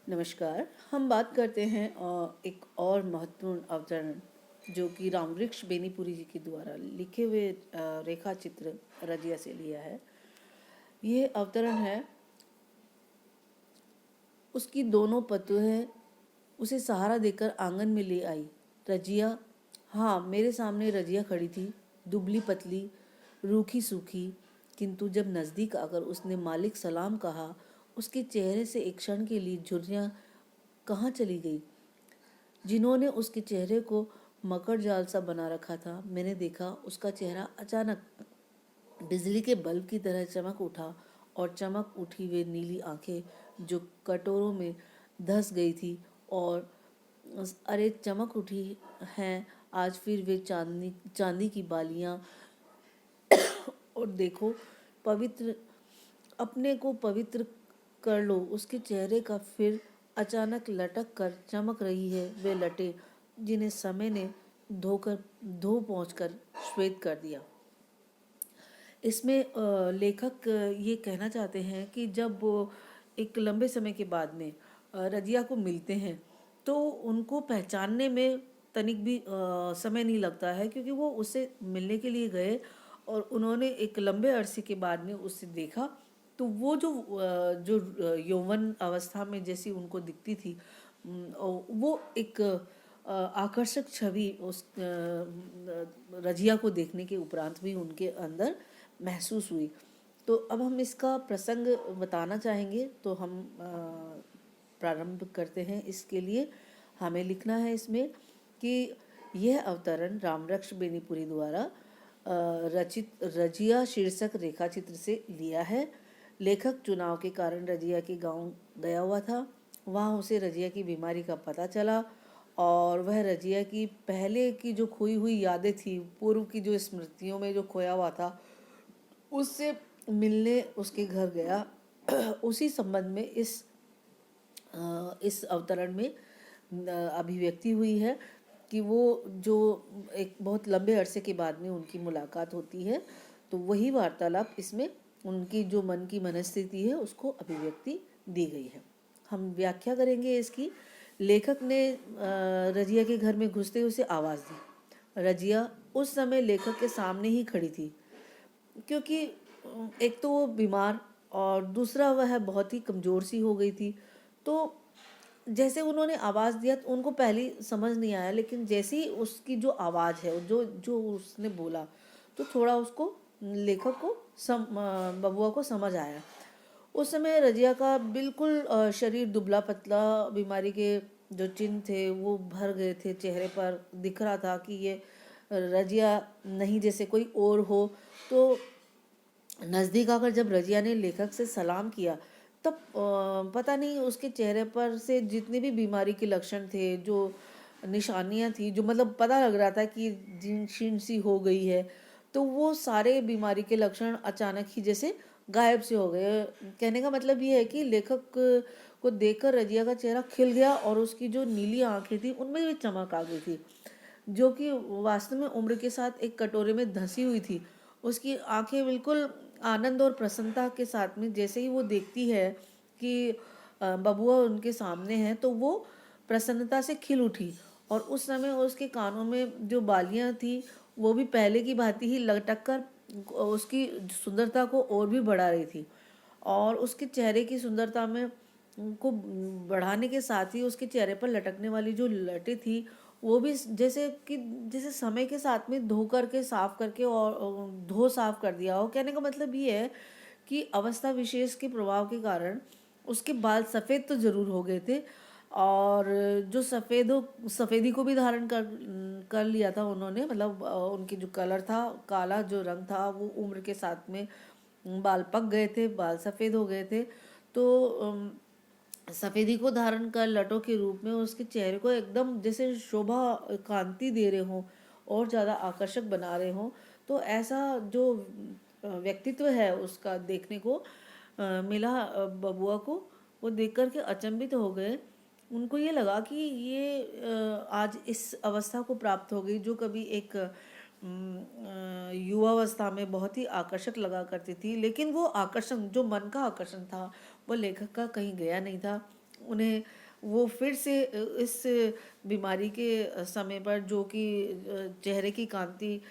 नमस्कार। हम बात करते हैं एक और महत्वपूर्ण अवतरण जो कि रामवृक्ष बेनीपुरी जी के द्वारा लिखे हुए रेखा चित्र रजिया से लिया है। ये अवतरण है, उसकी दोनों पतोहें उसे सहारा देकर आंगन में ले आई। रजिया, हाँ, मेरे सामने रजिया खड़ी थी, दुबली पतली, रूखी सूखी। किंतु जब नज़दीक आकर उसने मालिक सलाम कहा, उसके चेहरे से एक क्षण के लिए झुर्रियाँ कहाँ चली गई जिन्होंने उसके चेहरे को मकर जाल सा बना रखा था। मैंने देखा उसका चेहरा अचानक बिजली के बल्ब की तरह चमक उठा, और चमक उठी वे नीली आंखें जो कटोरों में धंस गई थी, और अरे चमक उठी हैं आज फिर वे चांदनी चांदी की बालियां। और देखो, पवित्र, अपने को पवित्र कर लो। उसके चेहरे का फिर अचानक लटक कर चमक रही है वे लटें जिन्हें समय ने धो पहुँच कर श्वेत कर दिया। इसमें लेखक ये कहना चाहते हैं कि जब वो एक लंबे समय के बाद में रजिया को मिलते हैं तो उनको पहचानने में तनिक भी समय नहीं लगता है, क्योंकि वो उससे मिलने के लिए गए और उन्होंने एक लंबे अरसे के बाद में उससे देखा। तो वो जो यौवन अवस्था में जैसी उनको दिखती थी, वो एक आकर्षक छवि उस रजिया को देखने के उपरांत भी उनके अंदर महसूस हुई। तो अब हम इसका प्रसंग बताना चाहेंगे, तो हम प्रारंभ करते हैं। इसके लिए हमें लिखना है इसमें कि यह अवतरण रामवृक्ष बेनीपुरी द्वारा रचित रजिया शीर्षक रेखा चित्र से लिया है। लेखक चुनाव के कारण रजिया के गांव गया हुआ था। वहाँ उसे रजिया की बीमारी का पता चला और वह रजिया की पहले की जो खोई हुई यादें थी, पूर्व की जो स्मृतियों में जो खोया हुआ था, उससे मिलने उसके घर गया। उसी संबंध में इस अवतरण में अभिव्यक्ति हुई है कि वो जो एक बहुत लंबे अरसे के बाद में उनकी मुलाकात होती है, तो वही वार्तालाप इसमें उनकी जो मन की मनस्थिति है उसको अभिव्यक्ति दी गई है। हम व्याख्या करेंगे इसकी। लेखक ने रजिया के घर में घुसते ही उसे आवाज़ दी। रजिया उस समय लेखक के सामने ही खड़ी थी, क्योंकि एक तो वो बीमार और दूसरा वह बहुत ही कमज़ोर सी हो गई थी। तो जैसे उन्होंने आवाज़ दिया तो उनको पहले समझ नहीं आया, लेकिन जैसे ही उसकी जो आवाज़ है, जो जो उसने बोला, तो थोड़ा उसको, लेखक को बबुआ को समझ आया। उस समय रजिया का बिल्कुल शरीर दुबला पतला, बीमारी के जो चिन्ह थे वो भर गए थे चेहरे पर। दिख रहा था कि ये रजिया नहीं, जैसे कोई और हो। तो नज़दीक आकर जब रजिया ने लेखक से सलाम किया, तब पता नहीं उसके चेहरे पर से जितने भी बीमारी के लक्षण थे, जो निशानियां थी, जो मतलब पता लग रहा था कि जीर्ण शीर्ण सी हो गई है, तो वो सारे बीमारी के लक्षण अचानक ही जैसे गायब से हो गए। कहने का मतलब ये है कि लेखक को देखकर रजिया का चेहरा खिल गया और उसकी जो नीली आंखें थी उनमें भी चमक आ गई थी, जो कि वास्तव में उम्र के साथ एक कटोरे में धंसी हुई थी। उसकी आंखें बिल्कुल आनंद और प्रसन्नता के साथ में, जैसे ही वो देखती है कि बबुआ उनके सामने है, तो वो प्रसन्नता से खिल उठी। और उस समय उसके कानों में जो बालियां थी वो भी पहले की भांति ही लटक कर उसकी सुंदरता को और भी बढ़ा रही थी। और उसके चेहरे की सुंदरता में को बढ़ाने के साथ ही उसके चेहरे पर लटकने वाली जो लटें थी, वो भी जैसे समय के साथ में धो करके साफ करके और धो साफ कर दिया हो। कहने का मतलब ये है कि अवस्था विशेष के प्रभाव के कारण उसके बाल सफ़ेद तो ज़रूर हो गए थे, और जो सफ़ेदी को भी धारण कर कर लिया था उन्होंने। मतलब उनकी जो कलर था, काला जो रंग था, वो उम्र के साथ में बाल पक गए थे, बाल सफ़ेद हो गए थे। तो सफ़ेदी को धारण कर लटों के रूप में उसके चेहरे को एकदम जैसे शोभा, कांति दे रहे हों और ज़्यादा आकर्षक बना रहे हों। तो ऐसा जो व्यक्तित्व है उसका देखने को मिला बबुआ को। वो देख कर के अचंभित हो गए। उनको ये लगा कि ये आज इस अवस्था को प्राप्त हो गई जो कभी एक युवावस्था में बहुत ही आकर्षक लगा करती थी, लेकिन वो आकर्षण, जो मन का आकर्षण था, वो लेखक का कहीं गया नहीं था। उन्हें वो फिर से इस बीमारी के समय पर जो कि चेहरे की कांति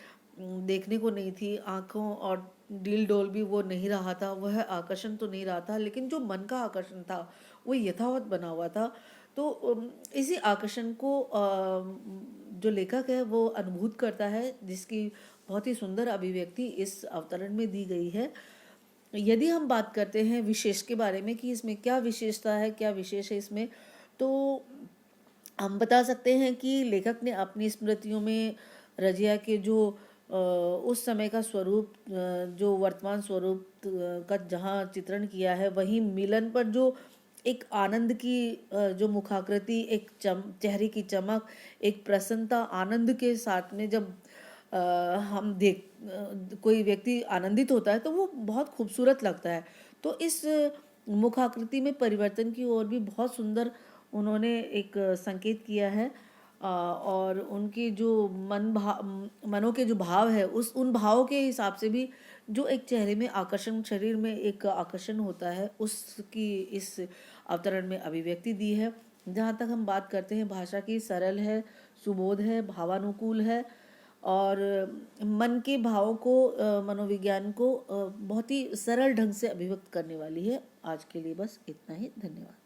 देखने को नहीं थी, आँखों और डील डोल भी वो नहीं रहा था, वह आकर्षण तो नहीं रहा था, लेकिन जो मन का आकर्षण था वो यथावत बना हुआ था। तो इसी आकर्षण को जो लेखक है वो अनुभूत करता है, जिसकी बहुत ही सुंदर अभिव्यक्ति इस अवतरण में दी गई है। यदि हम बात करते हैं विशेष के बारे में कि इसमें क्या विशेषता है, क्या विशेष है इसमें, तो हम बता सकते हैं कि लेखक ने अपनी स्मृतियों में रजिया के जो उस समय का स्वरूप, जो वर्तमान स्वरूप का जहाँ चित्रण किया है, वहीं मिलन पर जो एक आनंद की जो मुखाकृति, एक चेहरे की चमक, एक प्रसन्नता, आनंद के साथ में जब हम कोई व्यक्ति आनंदित होता है तो वो बहुत खूबसूरत लगता है। तो इस मुखाकृति में परिवर्तन की ओर भी बहुत सुंदर उन्होंने एक संकेत किया है। और उनकी जो मनों के जो भाव है, उन भावों के हिसाब से भी जो एक चेहरे में आकर्षण, शरीर में एक आकर्षण होता है, उसकी इस अवतरण में अभिव्यक्ति दी है। जहाँ तक हम बात करते हैं भाषा की, सरल है, सुबोध है, भावानुकूल है और मन के भावों को, मनोविज्ञान को बहुत ही सरल ढंग से अभिव्यक्त करने वाली है। आज के लिए बस इतना ही। धन्यवाद।